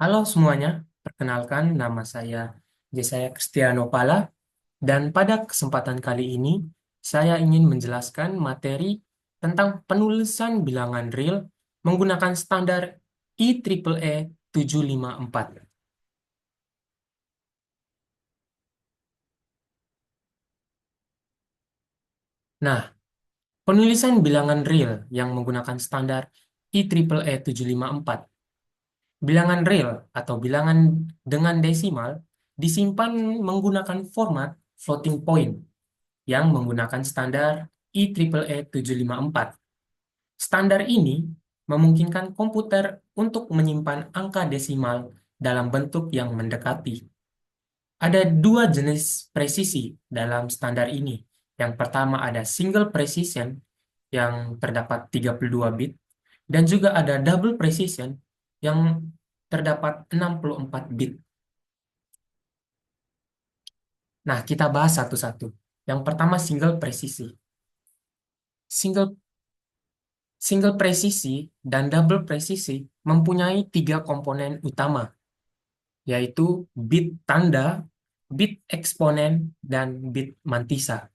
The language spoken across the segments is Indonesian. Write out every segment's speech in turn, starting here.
Halo semuanya, perkenalkan nama saya Yesaya Kristiano Pala dan pada kesempatan kali ini saya ingin menjelaskan materi tentang penulisan bilangan real menggunakan standar IEEE 754. Nah, penulisan bilangan real yang menggunakan standar IEEE 754. Bilangan real atau bilangan dengan desimal disimpan menggunakan format floating point yang menggunakan standar IEEE 754. Standar ini memungkinkan komputer untuk menyimpan angka desimal dalam bentuk yang mendekati. Ada dua jenis presisi dalam standar ini. Yang pertama ada single precision yang terdapat 32 bit dan juga ada double precision yang terdapat 64 bit. Nah, kita bahas satu-satu. Yang pertama single presisi. Single Single presisi dan double presisi mempunyai tiga komponen utama, yaitu bit tanda, bit eksponen, dan bit mantisa.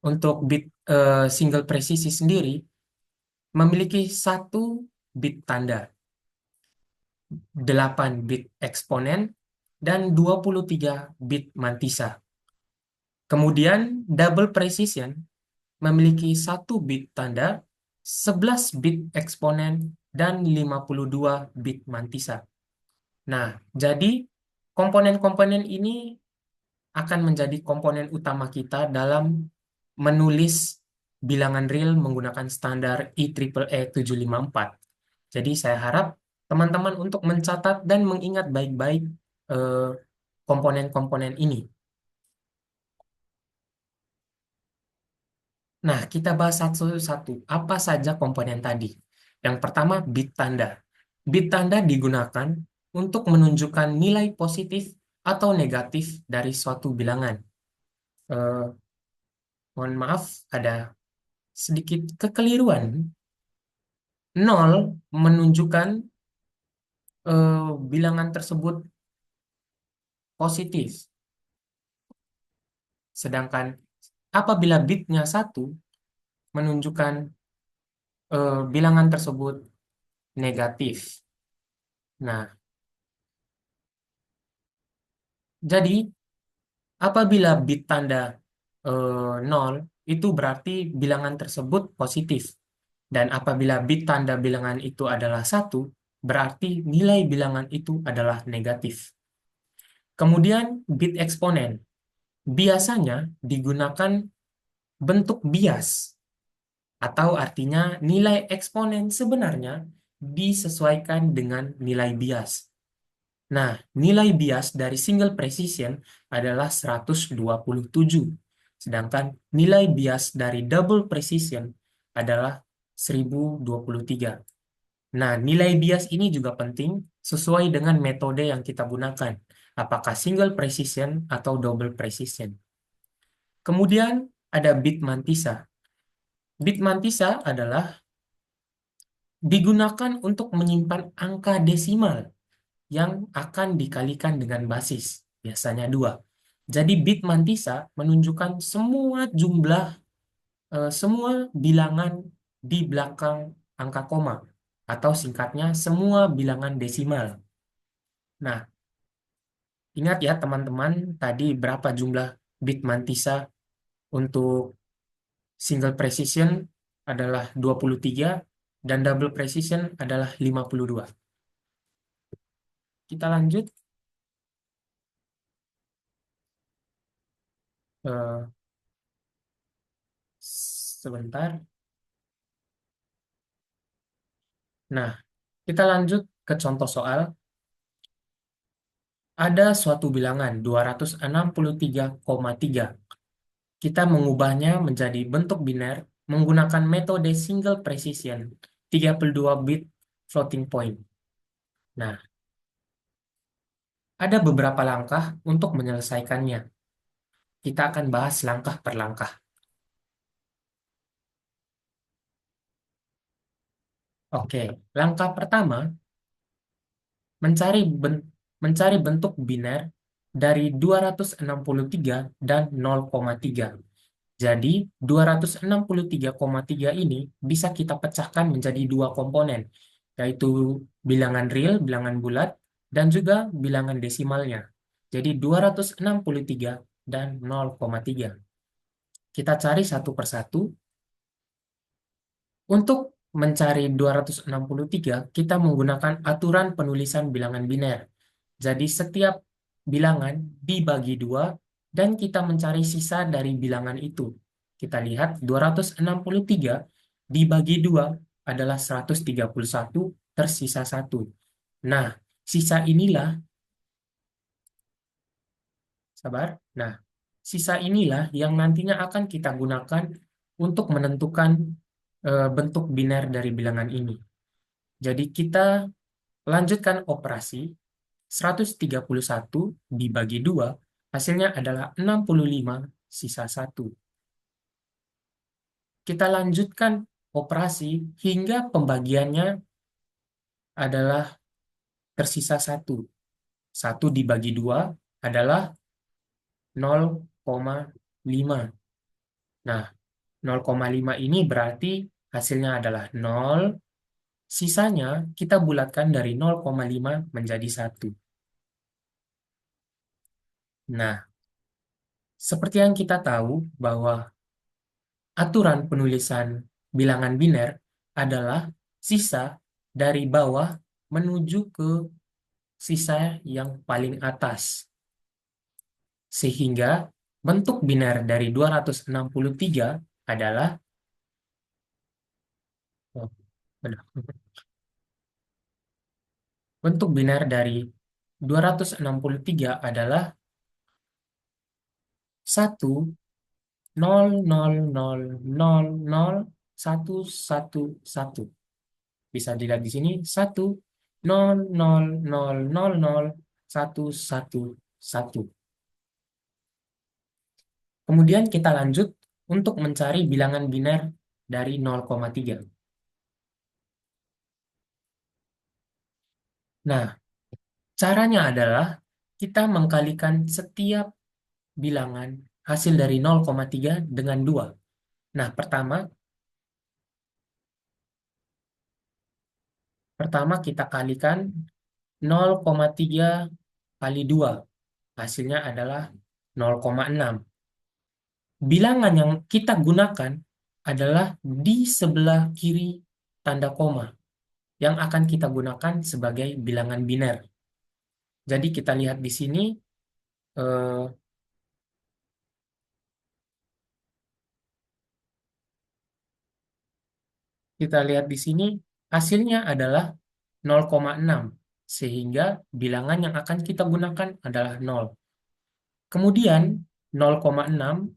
Untuk bit single presisi sendiri memiliki satu bit tanda, 8 bit eksponen, dan 23 bit mantisa. Kemudian double precision memiliki satu bit tanda, 11 bit eksponen, dan 52 bit mantisa. Nah, jadi komponen-komponen ini akan menjadi komponen utama kita dalam menulis bilangan real menggunakan standar IEEE 754. Jadi saya harap teman-teman untuk mencatat dan mengingat baik-baik eh, komponen-komponen ini. Nah, kita bahas satu-satu. Apa saja komponen tadi? Yang pertama, bit tanda. Bit tanda digunakan untuk menunjukkan nilai positif atau negatif dari suatu bilangan. Eh, Mohon maaf, ada sedikit kekeliruan. Nol menunjukkan bilangan tersebut positif. Sedangkan apabila bitnya satu menunjukkan bilangan tersebut negatif. Nah, jadi apabila bit tanda 0, itu berarti bilangan tersebut positif. Dan apabila bit tanda bilangan itu adalah satu, berarti nilai bilangan itu adalah negatif. Kemudian bit eksponen. Biasanya digunakan bentuk bias, atau artinya nilai eksponen sebenarnya disesuaikan dengan nilai bias. Nah, nilai bias dari single precision adalah 127, sedangkan nilai bias dari double precision adalah 1023. Nah, nilai bias ini juga penting sesuai dengan metode yang kita gunakan, apakah single precision atau double precision. Kemudian ada bit mantisa. Bit mantisa adalah digunakan untuk menyimpan angka desimal yang akan dikalikan dengan basis, biasanya 2. Jadi bit mantisa menunjukkan semua jumlah, semua bilangan di belakang angka koma, atau singkatnya semua bilangan desimal. Nah, ingat ya teman-teman, tadi berapa jumlah bit mantisa untuk single precision adalah 23 dan double precision adalah 52. Kita lanjut eh, sebentar. Nah, kita lanjut ke contoh soal. Ada suatu bilangan 263,3. Kita mengubahnya menjadi bentuk biner menggunakan metode single precision 32 bit floating point. Nah, ada beberapa langkah untuk menyelesaikannya. Kita akan bahas langkah per langkah. Oke, langkah pertama, mencari ben- mencari bentuk biner dari 263 dan 0,3. Jadi 263,3 ini bisa kita pecahkan menjadi dua komponen, yaitu bilangan real, bilangan bulat, dan juga bilangan desimalnya. Jadi 263 dan 0,3. Kita cari satu persatu. Untuk mencari 263, kita menggunakan aturan penulisan bilangan biner. Jadi setiap bilangan dibagi dua dan kita mencari sisa dari bilangan itu. Kita lihat 263 dibagi dua adalah 131 tersisa satu. Nah, sisa inilah, sabar. Nah, sisa inilah yang nantinya akan kita gunakan untuk menentukan bentuk biner dari bilangan ini. Jadi kita lanjutkan operasi 131 dibagi 2, hasilnya adalah 65 sisa satu. Kita lanjutkan operasi hingga pembagiannya adalah tersisa satu. 1 dibagi 2 adalah 0,5. Nah, 0,5 ini berarti hasilnya adalah 0. Sisanya kita bulatkan dari 0,5 menjadi 1. Nah, seperti yang kita tahu bahwa aturan penulisan bilangan biner adalah sisa dari bawah menuju ke sisa yang paling atas. Sehingga bentuk biner dari 263 adalah oh, benar. Bentuk biner dari 263 adalah 1,000,000,111. Bisa dilihat di sini 1,000,000,111. Kemudian kita lanjut untuk mencari bilangan biner dari 0,3. Nah, caranya adalah kita mengkalikan setiap bilangan hasil dari 0,3 dengan 2. Nah, pertama kita kalikan 0,3 kali 2. Hasilnya adalah 0,6. Bilangan yang kita gunakan adalah di sebelah kiri tanda koma yang akan kita gunakan sebagai bilangan biner. Jadi kita lihat di sini, eh, kita lihat di sini hasilnya adalah 0,6, sehingga bilangan yang akan kita gunakan adalah 0. Kemudian 0,6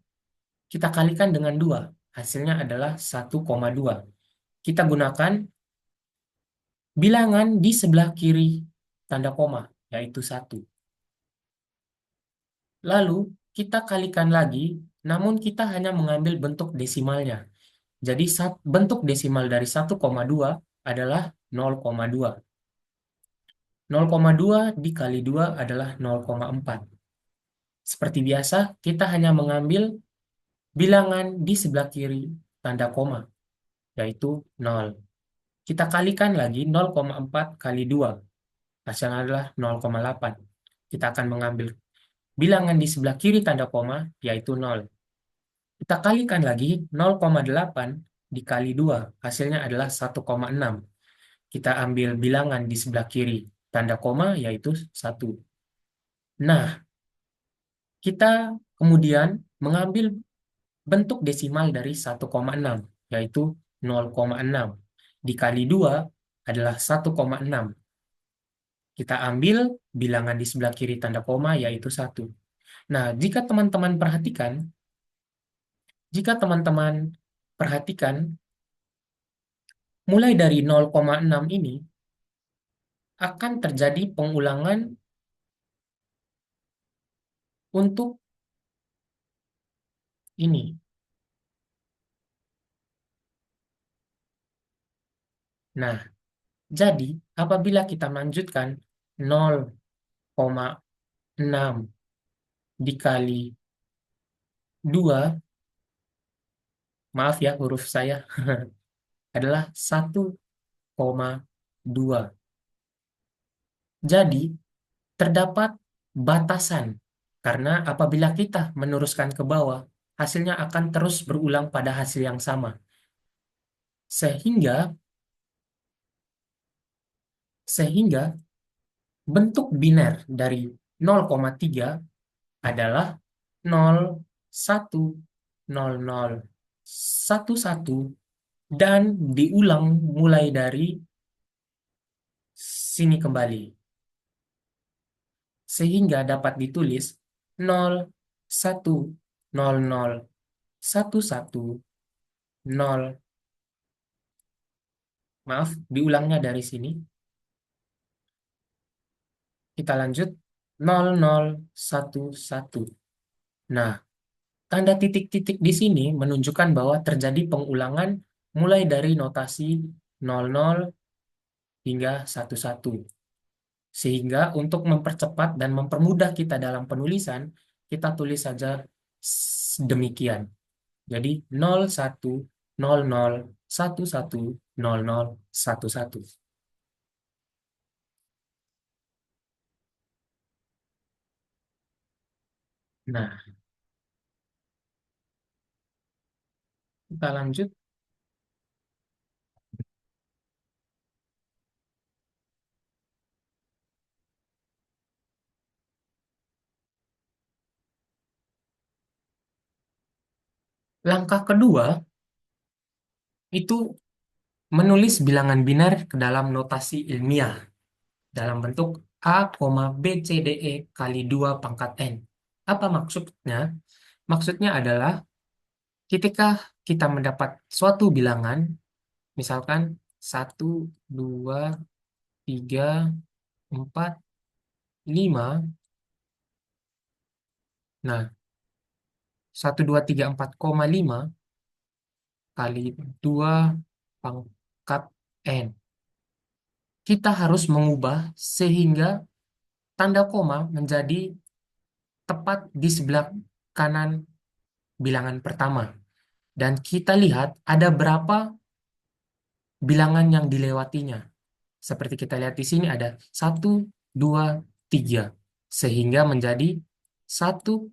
kita kalikan dengan 2, hasilnya adalah 1,2. Kita gunakan bilangan di sebelah kiri tanda koma, yaitu 1. Lalu kita kalikan lagi, namun kita hanya mengambil bentuk desimalnya. Jadi bentuk desimal dari 1,2 adalah 0,2. 0,2 dikali 2 adalah 0,4. Seperti biasa, kita hanya mengambil bilangan di sebelah kiri tanda koma, yaitu 0. Kita kalikan lagi 0,4 kali 2, hasilnya adalah 0,8. Kita akan mengambil bilangan di sebelah kiri tanda koma, yaitu 0. Kita kalikan lagi 0,8 dikali 2, hasilnya adalah 1,6. Kita ambil bilangan di sebelah kiri tanda koma, yaitu 1. Nah, kita kemudian mengambil bentuk desimal dari 1,6, yaitu 0,6. Dikali 2 adalah 1,6. Kita ambil bilangan di sebelah kiri tanda koma, yaitu 1. Nah, jika teman-teman perhatikan, mulai dari 0,6 ini akan terjadi pengulangan untuk ini. Nah, jadi apabila kita melanjutkan 0,6 dikali 2, maaf ya huruf saya, adalah 1,2. Jadi, terdapat batasan, karena apabila kita meneruskan ke bawah, hasilnya akan terus berulang pada hasil yang sama. Sehingga, sehingga bentuk biner dari 0,3 adalah 0, 1, 0, 0, 1, 1, dan diulang mulai dari sini kembali. Sehingga dapat ditulis 0, 1, 0, 0, 1, 1, 0. Maaf, diulangnya dari sini. Kita lanjut 0, 0, 1, 1. Nah, tanda titik-titik di sini menunjukkan bahwa terjadi pengulangan mulai dari notasi 00 hingga 11. Sehingga untuk mempercepat dan mempermudah kita dalam penulisan, kita tulis saja demikian. Jadi 01, 00, 11, 00, 11. Nah, kita lanjut. Langkah kedua itu menulis bilangan biner ke dalam notasi ilmiah dalam bentuk A, B, C, D, E kali 2 pangkat N. Apa maksudnya? Maksudnya adalah ketika kita mendapat suatu bilangan, misalkan 1, 2, 3, 4, 5. Nah, 1, 2, 3, 4, 5 kali 2 pangkat N. Kita harus mengubah sehingga tanda koma menjadi tepat di sebelah kanan bilangan pertama. Dan kita lihat ada berapa bilangan yang dilewatinya. Seperti kita lihat di sini ada 1, 2, 3. Sehingga menjadi 1,2,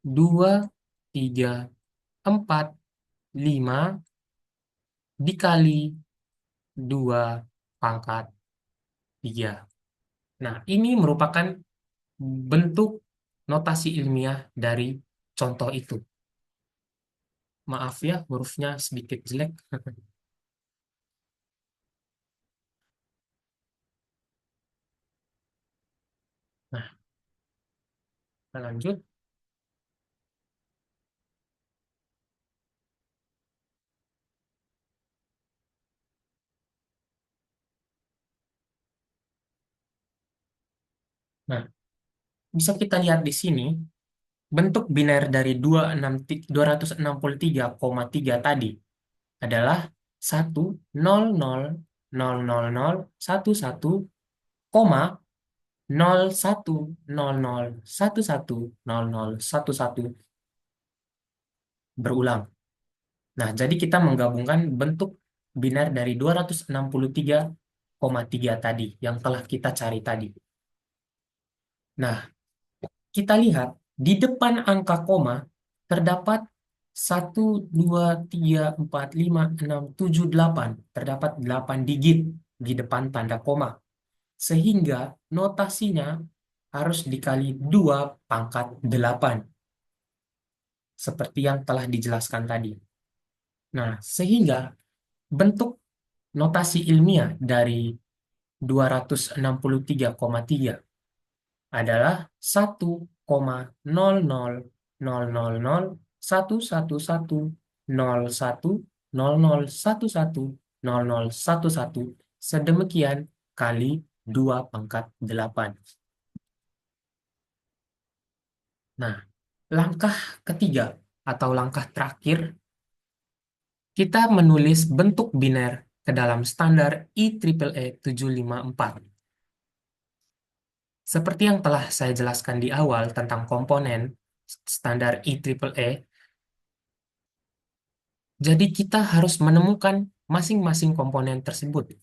3, 4, 5 dikali 2 pangkat 3. Nah, ini merupakan bentuk notasi ilmiah dari contoh itu. Maaf ya, hurufnya sedikit jelek. Nah, kita lanjut. Nah, bisa kita lihat di sini, bentuk biner dari 263,3 tadi adalah 1, 0, 0, 0, 0, 1, 1, koma 0, 1, 0, 0, 1, 1, 0, 0, 1, 1 berulang. Nah, jadi kita menggabungkan bentuk biner dari 263,3 tadi yang telah kita cari tadi. Nah, kita lihat di depan angka koma terdapat 1, 2, 3, 4, 5, 6, 7, 8. Terdapat 8 digit di depan tanda koma. Sehingga notasinya harus dikali 2 pangkat 8. Seperti yang telah dijelaskan tadi. Nah, sehingga bentuk notasi ilmiah dari 263,3 adalah 1,00000011100110011 sedemikian kali 2 pangkat 8. Nah, langkah ketiga atau langkah terakhir, kita menulis bentuk biner ke dalam standar IEEE 754. Seperti yang telah saya jelaskan di awal tentang komponen standar IEEE, jadi kita harus menemukan masing-masing komponen tersebut.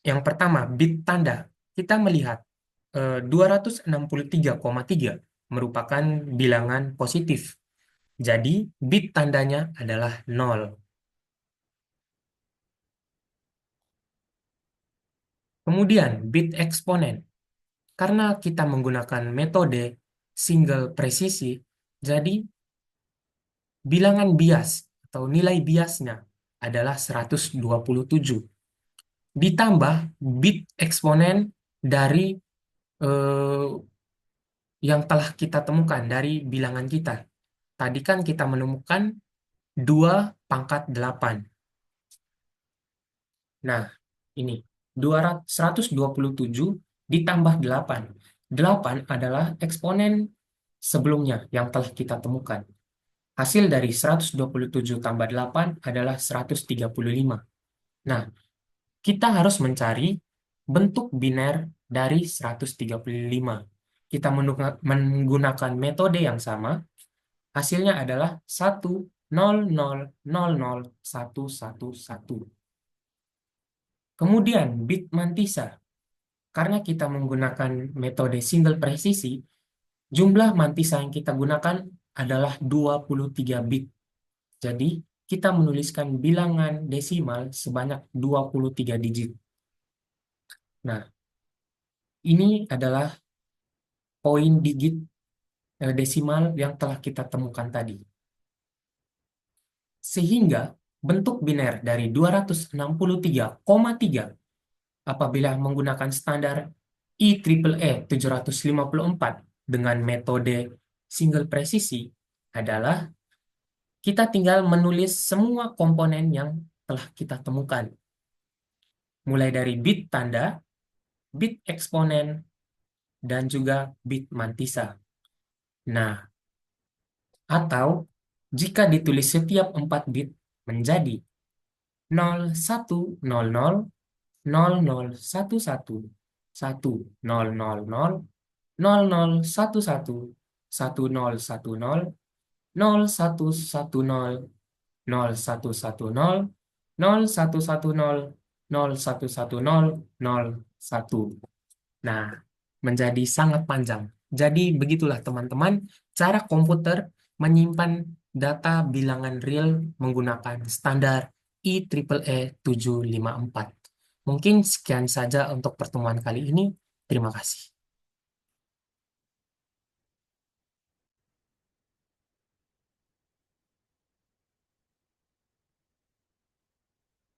Yang pertama, bit tanda. Kita melihat 263,3 merupakan bilangan positif. Jadi, bit tandanya adalah 0. Kemudian, bit eksponen. Karena kita menggunakan metode single presisi, jadi bilangan bias atau nilai biasnya adalah 127. Ditambah bit eksponen dari eh, yang telah kita temukan dari bilangan kita. Tadi kan kita menemukan 2 pangkat 8. Nah, ini 127 ditambah 8. 8 adalah eksponen sebelumnya yang telah kita temukan. Hasil dari 127 tambah 8 adalah 135. Nah, kita harus mencari bentuk biner dari 135. Kita menggunakan metode yang sama, hasilnya adalah 100000111. Kemudian bit mantisa, karena kita menggunakan metode single presisi, jumlah mantisa yang kita gunakan adalah 23 bit. Jadi, kita menuliskan bilangan desimal sebanyak 23 digit. Nah, ini adalah poin digit desimal yang telah kita temukan tadi. Sehingga bentuk biner dari 263,3 apabila menggunakan standar IEEE 754 dengan metode single presisi adalah kita tinggal menulis semua komponen yang telah kita temukan. Mulai dari bit tanda, bit eksponen, dan juga bit mantisa. Nah, atau jika ditulis setiap 4 bit menjadi 0100, 0011, 1000, 0011, 1010, 0110, 0110, 0110, 0110, 01. Nah, menjadi sangat panjang. Jadi begitulah teman-teman, cara komputer menyimpan data bilangan real menggunakan standar IEEE 754. Mungkin sekian saja untuk pertemuan kali ini. Terima kasih.